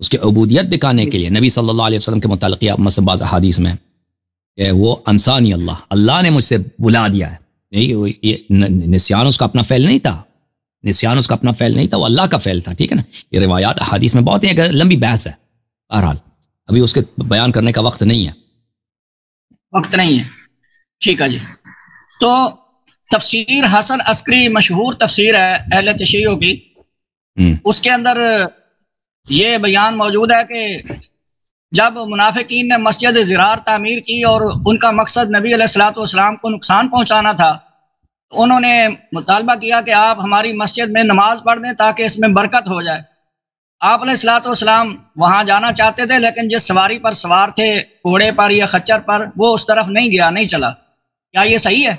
اس کی عبودیت دکھانے کے لیے نبی صلی اللہ علیہ وسلم کے متعلق مثلا بعض احادیث میں کہ وہ انسانی اللہ نے مجھ سے بلا دیا ہے. نہیں، یہ نسیان اس کا اپنا فعل نہیں تھا، نسیان اس کا اپنا فعل نہیں تھا، وہ اللہ کا فعل تھا. ٹھیک ہے نا. یہ روایات احادیث میں بہت ہیں، کہ لمبی بحث ہے. بہرحال ابھی اس کے بیان کرنے کا وقت نہیں ہے. وقت نہیں ہے. ٹھیک ہے جی. تو تفسیر حسن عسکری مشہور تفسیر ہے اہل تشیع کی. اس کے اندر یہ بیان موجود ہے کہ جب منافقین نے مسجد زرار تعمیر کی اور ان کا مقصد نبی علیہ الصلوۃ والسلام کو نقصان پہنچانا تھا، انہوں نے مطالبہ کیا کہ آپ ہماری مسجد میں نماز پڑھ دیں تاکہ اس میں برکت ہو جائے. آپ علیہ الصلوۃ والسلام وہاں جانا چاہتے تھے، لیکن جس سواری پر سوار تھے، گھوڑے پر یا خچر پر، وہ اس طرف نہیں گیا، نہیں چلا. کیا یہ صحیح ہے؟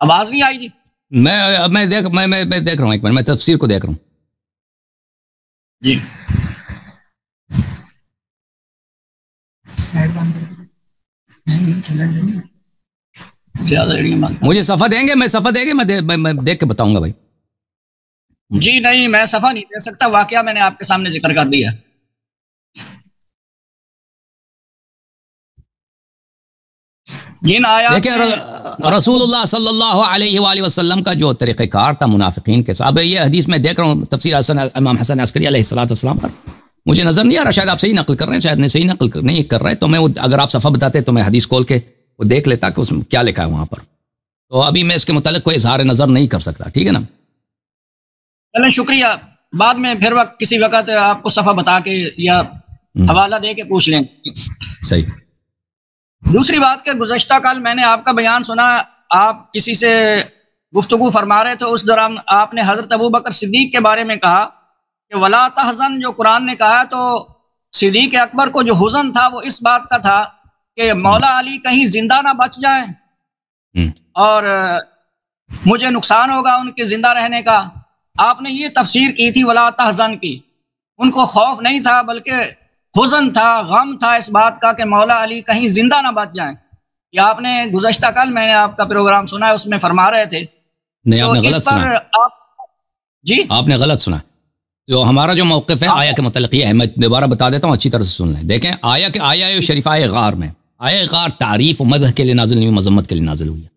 آواز نہیں آئی جی. میں دیکھ رہا ہوں، ایک منٹ، میں تفسیر کو دیکھ رہا ہوں جی. مجھے صفحہ دیں گے، میں دیکھ کے بتاؤں گا بھائی. جی نہیں، میں صفحہ نہیں دے سکتا، واقعہ میں نے آپ کے سامنے ذکر کر دیا. دیکھیں رسول اللہ صلی اللہ علیہ وآلہ وسلم کا جو طریقہ کار تھا منافقین کے ساتھ. یہ حدیث میں دیکھ رہا ہوں تفسیر امام حسن عسکری علیہ الصلوۃ والسلام پر، مجھے نظر نہیں آ رہا، شاید آپ صحیح نقل کر رہے ہیں، شاید صحیح نقل نہیں کر رہے. تو میں اگر آپ صفحہ بتاتے تو میں حدیث کھول کے وہ دیکھ لیتا کہ اس میں کیا لکھا ہے وہاں پر. تو ابھی میں اس کے متعلق کوئی اظہار نظر نہیں کر سکتا. ٹھیک ہے نا. چلیں شکریہ، بعد میں پھر کسی وقت آپ کو صفحہ بتا کے یا حوالہ دے کے پوچھ لیں. صحیح. دوسری بات کہ گزشتہ کل میں نے آپ کا بیان سنا، آپ کسی سے گفتگو فرما رہے تھے، اس دوران آپ نے حضرت ابوبکر صدیق کے بارے میں کہا کہ ولا تحزن جو قرآن نے کہا، تو صدیق اکبر کو جو حزن تھا وہ اس بات کا تھا کہ مولا علی کہیں زندہ نہ بچ جائیں اور مجھے نقصان ہوگا ان کے زندہ رہنے کا. آپ نے یہ تفسیر کی تھی ولا تحزن کی. ان کو خوف نہیں تھا بلکہ حزن تھا، غم تھا اس بات کا کہ مولا علی کہیں زندہ نہ بچ جائیں. یہ آپ نے گزشتہ کل میں نے آپ کا پروگرام سنا ہے، اس میں فرما رہے تھے. نہیں، آپ نے غلط سنا. جی آپ نے غلط سنا. جو ہمارا جو موقف ہے آیا کے متعلق یہ ہے، میں دوبارہ بتا دیتا ہوں، اچھی طرح سے سن لیں. دیکھیں آیا شریف آئے غار میں، آئے غار تعریف و مدح کے لیے نازل نہیں ہوئی، مذمت کے لیے نازل ہوئی ہے.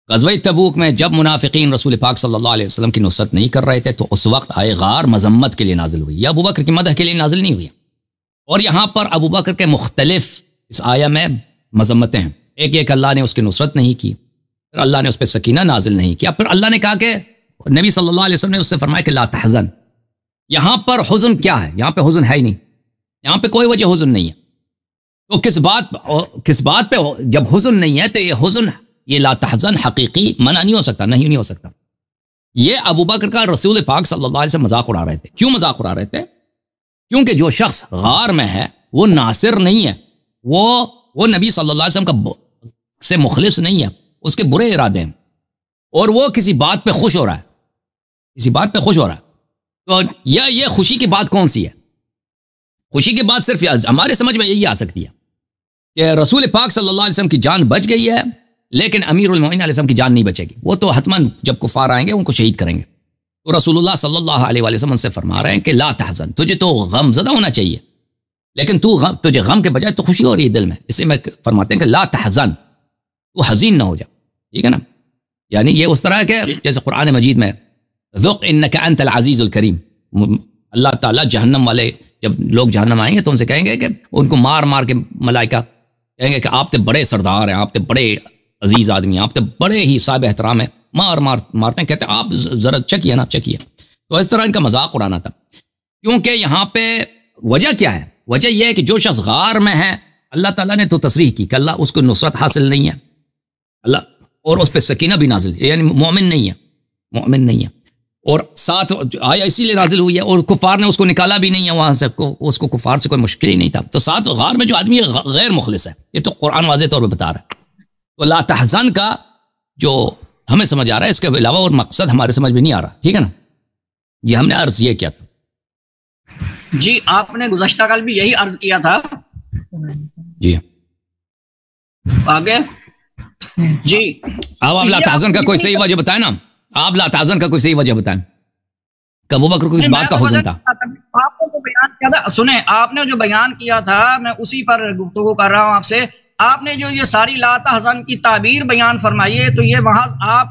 غزوہ تبوک میں جب منافقین رسول پاک صلی اللہ علیہ وسلم کی نصرت نہیں کر رہے تھے تو اس وقت آئے غار مذمت کے لیے نازل ہوئی، یا ابوبکر کی مدح کے لیے نازل نہیں ہوئی. اور یہاں پر ابوبکر کے مختلف اس آیا میں مذمتیں ہیں. ایک ایک اللہ نے اس کی نصرت نہیں کی، پھر اللہ نے اس پہ سکینہ نازل نہیں کیا، پھر اللہ نے کہا کہ نبی صلی اللہ علیہ وسلم نے اس سے فرمایا کہ لا تحزن. یہاں پر حزن کیا ہے؟ یہاں پہ حزن ہے ہی نہیں، یہاں پہ کوئی وجہ حزن نہیں ہے. تو کس بات پہ جب حزن نہیں ہے تو یہ حزن، یہ لا تحزن حقیقی منع نہیں ہو سکتا، نہیں ہو سکتا. یہ ابوبکر کا رسول پاک صلی اللہ علیہ وسلم مذاق اڑا رہے تھے. کیوں مذاق اڑا رہے تھے؟ کیونکہ جو شخص غار میں ہے وہ ناصر نہیں ہے، وہ نبی صلی اللہ علیہ وسلم کا سے مخلص نہیں ہے، اس کے برے ارادے ہیں، اور وہ کسی بات پہ خوش ہو رہا ہے، کسی بات پہ خوش ہو رہا ہے. تو یہ خوشی کی بات کون سی ہے؟ خوشی کی بات صرف ہمارے سمجھ میں یہی آ سکتی ہے کہ رسول پاک صلی اللہ علیہ وسلم کی جان بچ گئی ہے، لیکن امیر المومنین علیہ السلام کی جان نہیں بچے گی. وہ تو حتماً جب کفار آئیں گے ان کو شہید کریں گے. تو رسول اللہ صلی اللہ علیہ وآلہ وسلم سے فرما رہے ہیں کہ لا تحزن، تجھے تو غم زدہ ہونا چاہیے، لیکن تجھے غم کے بجائے تو خوشی ہو رہی ہے دل میں. اس لیے میں فرماتے ہیں کہ لا تحزن، تو حزین نہ ہو جا. ٹھیک ہے نا. یعنی یہ اس طرح ہے کہ جیسے قرآن مجید میں ذق انک انت العزیز الکریم، اللہ تعالیٰ جہنم والے جب لوگ جہنم آئیں گے تو ان سے کہیں گے کہ ان کو مار مار کے ملائکہ کہیں گے کہ آپ تے بڑے سردار ہیں، آپ تے بڑے عزیز آدمی ہیں، آپ تے بڑے ہی صاحب احترام ہیں، مارتے ہیں، کہتے ہیں آپ ذرا چکیے نا چکیے. تو اس طرح ان کا مذاق اڑانا تھا. کیونکہ یہاں پہ وجہ کیا ہے؟ وجہ یہ ہے کہ جو شخص غار میں ہے اللہ تعالیٰ نے تو تصریح کی کہ اللہ اس کو نصرت حاصل نہیں ہے، اللہ اور اس پہ سکینہ بھی نازل، یعنی مومن نہیں ہے. اور ساتھ آیا اسی لیے نازل ہوئی ہے، اور کفار نے اس کو نکالا بھی نہیں ہے وہاں سے، اس کو کفار سے کوئی مشکل ہی نہیں تھا. تو ساتھ غار میں جو آدمی غیر مخلص ہے، یہ تو قرآن واضح طور پہ بتا رہا ہے. تو لا تحزن کا جو ہمیں سمجھ آ رہا ہے، اس کے علاوہ اور مقصد ہمارے سمجھ میں نہیں آ رہا. ٹھیک ہے نا. یہ ہم نے عرض یہ کیا تھا. جی آپ نے گزشتہ کل بھی یہی عرض کیا تھا. جی آگے جی اب آپ لاتحزن کا کوئی صحیح وجہ بتائیں نا، آپ لاتحزن کا کوئی صحیح وجہ بتائیں کہ ابو بکر کو اس بات کا حزن تھا؟ آپ نے جو بیان کیا تھا، سنیں، آپ نے جو بیان کیا تھا میں اسی پر گفتگو کر رہا ہوں آپ سے. آپ نے جو یہ ساری لا تحزن کی تعبیر بیان فرمائی ہے تو یہ وہاں آپ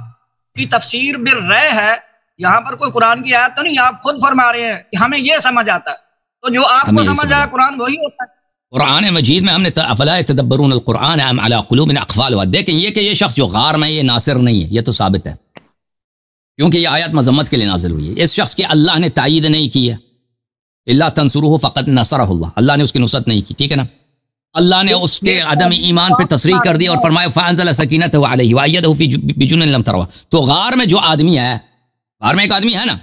کی تفسیر بالرأی ہے، یہاں پر کوئی قرآن کی آیت تو نہیں، آپ خود فرما رہے ہیں کہ ہمیں یہ سمجھ آتا ہے، تو جو آپ کو سمجھ آیا قرآن وہی ہوتا ہے. قرآن مجید میں ہم نے افلا يتدبرون القرآن ام علی قلوب اقفالها، دیکھیں یہ کہ یہ شخص جو غار میں یہ ناصر نہیں ہے، یہ تو ثابت ہے کیونکہ یہ آیات مذمت کے لیے نازل ہوئی ہے. اس شخص کی اللہ نے تائید نہیں کی ہے، الا تنصروه فقد نصرہ اللہ، اللہ نے اس کی نصرت نہیں کی، ٹھیک ہے نا. اللہ نے اس کے عدم ایمان پہ تصریح کر دی اور فرمایا فانزل سکینته علیہ وایدہ بجنود لم تروها. تو غار میں جو آدمی ہے، غار میں ایک آدمی ہے نا،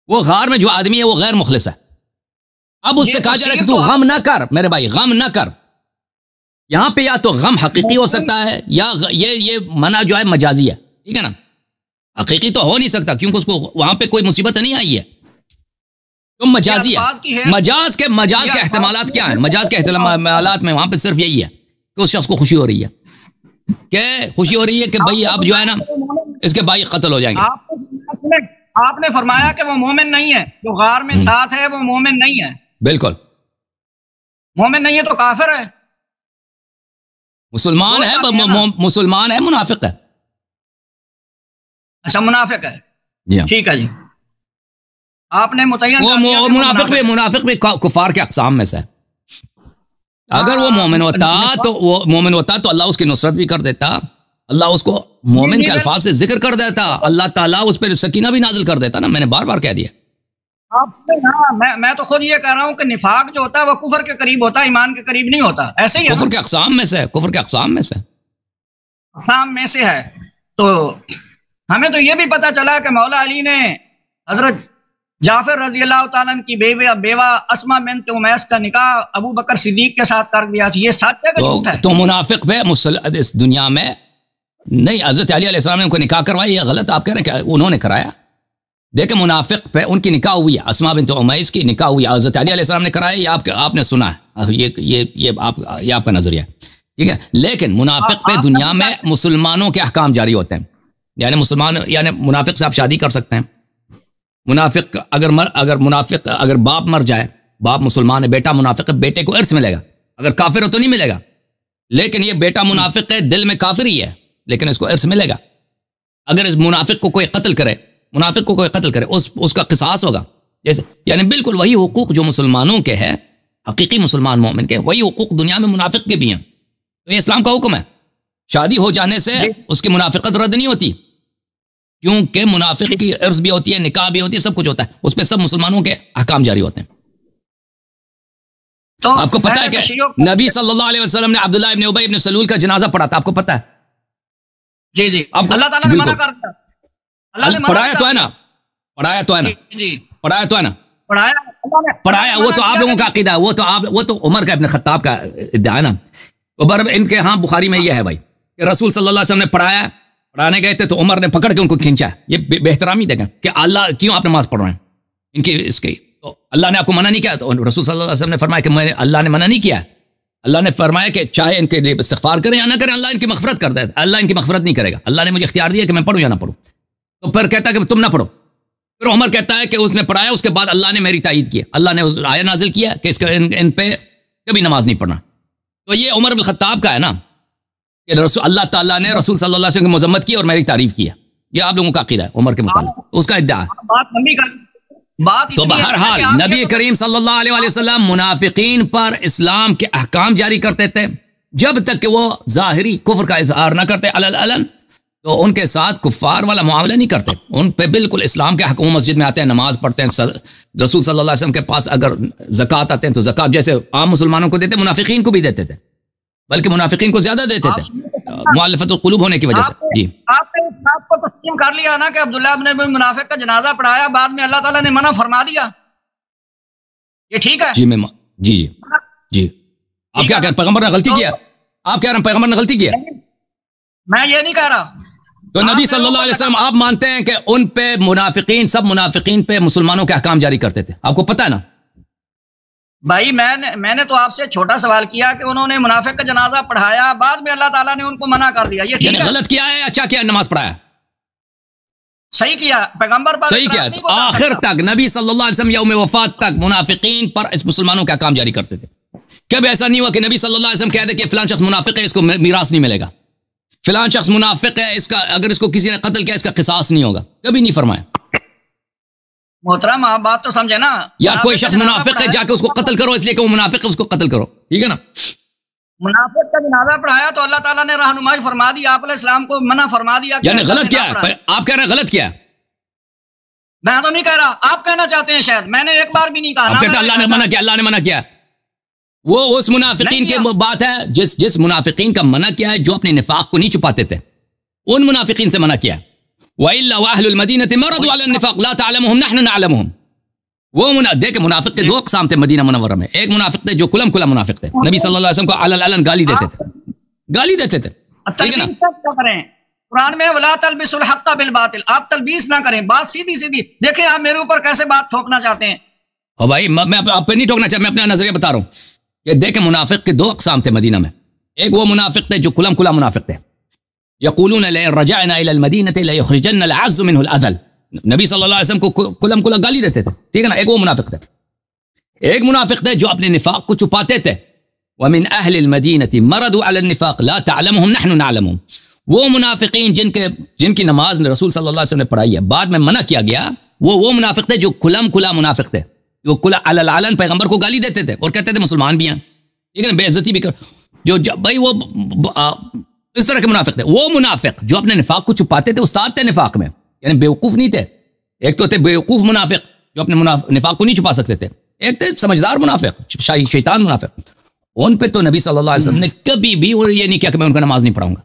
وہ غار میں جو آدمی ہے وہ غیر مخلص ہے. اب اس سے کہا جا رہا ہے کہ تو غم نہ کر میرے بھائی، غم نہ کر. یہاں پہ یا تو غم حقیقی ہو سکتا ہے یا یہ منع جو ہے مجازی ہے، ٹھیک ہے نا. حقیقی تو ہو نہیں سکتا کیونکہ اس کو وہاں پہ کوئی مصیبت نہیں آئی ہے، تو مجازی ہے. مجاز کے احتمالات کیا ہیں؟ مجاز کے احتمالات میں وہاں پہ صرف یہی ہے کہ اس شخص کو خوشی ہو رہی ہے، کہ خوشی ہو رہی ہے کہ بھائی اب جو ہے نا اس کے بھائی قتل ہو جائیں گے. آپ نے فرمایا کہ وہ مومن نہیں ہے، جو غار میں ساتھ ہے وہ مومن نہیں ہے. بالکل مومن نہیں ہے تو کافر ہے، مسلمان ہے، مسلمان ہے، منافق ہے. اچھا منافق ہے، جی ہاں ٹھیک ہے جی. آپ نے متعین منافق بھی کفار کے اقسام میں سے ہے. اگر وہ مومن ہوتا تو اللہ اس کی نصرت بھی کر دیتا، اللہ اس کو مومن کے الفاظ سے ذکر کر دیتا، اللہ تعالیٰ اس پہ سکینہ بھی نازل کر دیتا نا. میں نے بار بار کہہ دیا. میں تو خود یہ کہہ رہا ہوں کہ نفاق جو ہوتا ہے وہ کفر کے قریب ہوتا ہے، ایمان کے قریب نہیں ہوتا. ایسے ہی کفر کے اقسام میں سے، کفر کے اقسام میں سے ہے. تو ہمیں تو یہ بھی پتا چلا کہ مولا علی نے حضرت جعفر رضی اللہ تعالیٰ کی بیوہ اسما بنت امیس کا نکاح ابو بکر صدیق کے ساتھ کر دیا. یہ سچ ہے کہ جھوٹ ہے؟ تو منافق پہ اس دنیا میں نہیں، حضرت علی علیہ السلام نے ان کو نکاح کروایا، یہ غلط آپ کہہ رہے ہیں کہ انہوں نے کرایا. دیکھیں منافق پہ ان کی نکاح ہوئی ہے، اسما بنت امیس کی نکاح ہوئی، حضرت علی علیہ السلام نے کرایا، یہ آپ نے سنا ہے، یہ آپ کا نظریہ، ٹھیک ہے. لیکن منافق پہ دنیا میں مسلمانوں کے احکام جاری ہوتے ہیں. یعنی منافق سے آپ شادی کر سکتے ہیں. منافق اگر باپ مر جائے، باپ مسلمان ہے، بیٹا منافق ہے، بیٹے کو ارث ملے گا. اگر کافر ہو تو نہیں ملے گا، لیکن یہ بیٹا منافق ہے، دل میں کافر ہی ہے، لیکن اس کو ارث ملے گا. اگر اس منافق کو کوئی قتل کرے اس کا قصاص ہوگا. جیسے یعنی بالکل وہی حقوق جو مسلمانوں کے ہے، حقیقی مسلمان مومن کے، وہی حقوق دنیا میں منافق کے بھی ہیں. تو یہ اسلام کا حکم ہے. شادی ہو جانے سے اس کی منافقت رد نہیں ہوتی، کیونکہ منافق کی عرض بھی ہوتی ہے، نکاح بھی ہوتی ہے، سب کچھ ہوتا ہے، اس پہ سب مسلمانوں کے احکام جاری ہوتے ہیں. تو آپ کو پتا ہے کہ نبی صلی اللہ علیہ وسلم نے عبداللہ ابن ابی ابن سلول کا جنازہ پڑھا تھا، آپ کو پتا ہے؟ جی اللہ تعالیٰ نے منع کر دیا. پڑھایا تو ہے نا، وہ تو آپ لوگوں کا عقیدہ ہے، وہ تو عمر کا ابن خطاب کا ادعا ہے نا. ان کے ہاں بخاری میں یہ ہے بھائی کہ رسول صلی اللہ علیہ وسلم نے پڑھانے گئے تھے تو عمر نے پکڑ کے ان کو کھینچا. یہ بے احترامی دیکھیں کہ اللہ کیوں آپ نماز پڑھ رہے ہیں ان کی اس کی. تو اللہ نے آپ کو منع نہیں کیا، تو رسول صلی اللہ علیہ وسلم نے فرمایا کہ اللہ نے منع نہیں کیا. اللہ نے فرمایا کہ چاہے ان کے لیے استغفار کریں یا نہ کریں، اللہ ان کی مغفرت کر دے. اللہ ان کی مغفرت نہیں کرے گا. اللہ نے مجھے اختیار دیا کہ میں پڑھوں یا نہ پڑھوں. تو پھر کہتا ہے کہ تم نہ پڑھو. پھر عمر کہتا ہے کہ اس نے پڑھایا، اس کے بعد اللہ نے میری تائید کیا، اللہ نے آیت نازل کیا کہ ان پہ کبھی نماز نہیں پڑھنا. تو یہ عمر بن خطاب کا ہے نا کہ اللہ تعالیٰ نے رسول صلی اللہ علیہ وسلم کی مذمت کی اور میری تعریف کیا. یہ آپ لوگوں کا عقیدہ ہے عمر کے متعلق، اس کا ادعا ہے. تو بہرحال نبی کریم صلی اللہ علیہ وسلم منافقین پر اسلام کے احکام جاری کرتے تھے جب تک کہ وہ ظاہری کفر کا اظہار نہ کرتے علن. تو ان کے ساتھ کفار والا معاملہ نہیں کرتے، ان پہ بالکل اسلام کے حکم. مسجد میں آتے ہیں، نماز پڑھتے ہیں، رسول صلی اللہ علیہ وسلم کے پاس اگر زکوٰۃ آتے ہیں تو زکوٰۃ جیسے عام مسلمانوں کو دیتے، منافقین کو بھی دیتے تھے، بلکہ منافقین کو زیادہ دیتے تھے مؤلفۃ القلوب ہونے کی وجہ سے. جی آپ نے اس بات کو تسلیم کر لیا نا کہ عبداللہ ابن ابی منافق کا جنازہ پڑھایا، بعد میں اللہ تعالیٰ نے منع فرما دیا، یہ ٹھیک ہے؟ جی آپ کیا کہہ رہے ہیں پیغمبر نے غلطی کیا؟ آپ کہہ رہے ہیں پیغمبر نے غلطی کیا؟ میں یہ نہیں کہہ رہا. تو نبی صلی اللہ علیہ وسلم آپ مانتے ہیں کہ ان پہ منافقین، سب منافقین پہ مسلمانوں کے احکام جاری کرتے تھے، آپ کو پتہ ہے نا؟ بھائی میں نے تو آپ سے چھوٹا سوال کیا کہ انہوں نے منافق کا جنازہ پڑھایا، بعد میں اللہ تعالیٰ نے ان کو منع کر دیا، یہ ٹھیک ہے؟ غلط کیا ہے اچھا کیا نماز پڑھایا؟ صحیح کیا، پیغمبر پر صحیح کیا. آخر تک نبی صلی اللہ علیہ وسلم یوم وفات تک منافقین پر اس مسلمانوں کا کام جاری کرتے تھے. کبھی ایسا نہیں ہوا کہ نبی صلی اللہ علیہ وسلم کہتے کہ فلان شخص منافق ہے، اس کو میراث نہیں ملے گا، فلان شخص منافق ہے، اس کا اگر اس کو کسی نے قتل کیا اس کا قصاص نہیں ہوگا، کبھی نہیں فرمایا. محترم آپ بات تو سمجھے نا، یا کوئی شخص منافق ہے جا کے اس کو قتل کرو اس لیے کہ وہ منافق ہے اس کو قتل کرو، ٹھیک ہے نا. منافق کا جنازہ پڑھایا تو اللہ تعالیٰ نے رہنمائی فرما دی، آپ علیہ السلام کو منع فرما دیا. یعنی غلط کیا ہے؟ آپ کہہ رہے ہیں غلط کیا ہے؟ میں تو نہیں کہہ رہا، آپ کہنا چاہتے ہیں شاید، میں نے ایک بار بھی نہیں کہا. آپ کہتے ہیں اللہ نے منع کیا، اللہ نے منع کیا. وہ اس منافقین کی بات ہے جس منافقین کا منع کیا ہے جو اپنے نفاق کو نہیں چھپاتے تھے، ان منافقین سے منع کیا ہے. وَإِلَّا وَأَهْلُ الْمَدِينَةِ مَرَضُوا عَلَى النِّفَاقِ لَا تَعْلَمُهُمْ نَحْنُ نَعْلَمُهُمْ. وہ دیکھیں منافق کے دو اقسام تھے مدینہ منورہ میں. ایک منافق تھے جو کلم کلا منافق تھے، نبی صلی اللہ علیہ وسلم کو علن گالی دیتے تھے. ٹھیک ہے نا. قرآن میں وَلَا تَلْبِسُوا الْحَقَّ بِالْبَاطِلِ، آپ تلبیس نہ کریں، بات سیدھی سیدھی. دیکھیں آپ میرے اوپر کیسے بات ٹھوکنا چاہتے ہیں. او بھائی میں آپ پہ نہیں ٹھوکنا چاہتا، میں اپنا نظریہ بتا رہا ہوں کہ دیکھیں منافق کے دو اقسام تھے مدینہ میں. ایک وہ منافق تھے جو کلم کلا منافق تھے، یقولون لئن رجعنا الى المدینة لیخرجن العز منه الاذل. نبی صلی اللہ علیہ وسلم کو کلم کلا گالی دیتے تھے، ٹھیک ہے نا. ایک وہ منافق تھے. ایک منافق تھے جو اپنے نفاق کو چھپاتے تھے. ومن اہل المدینة مرضوا على النفاق لا تعلمهم نحن نعلمهم. وہ منافقین جن کی نماز رسول صلی اللہ علیہ وسلم نے پڑھائی ہے بعد میں منع کیا گیا، وہ منافق تھے جو کلم کلا منافق تھے، جو علن پیغمبر کو گالی دیتے تھے اور کہتے تھے مسلمان بھی ہیں، ٹھیک ہے نا، بے عزتی بھی کر جو بھائی وہ اس طرح کے منافق تھے. وہ منافق جو اپنے نفاق کو چھپاتے تھے استاد تھے نفاق میں، یعنی بیوقوف نہیں تھے. ایک تو تھے بیوقوف منافق جو اپنے نفاق کو نہیں چھپا سکتے تھے، ایک تھے سمجھدار منافق شیطان منافق. ان پہ تو نبی صلی اللہ علیہ وسلم نے کبھی بھی یہ نہیں کیا کہ میں ان کا نماز نہیں پڑھاؤں گا.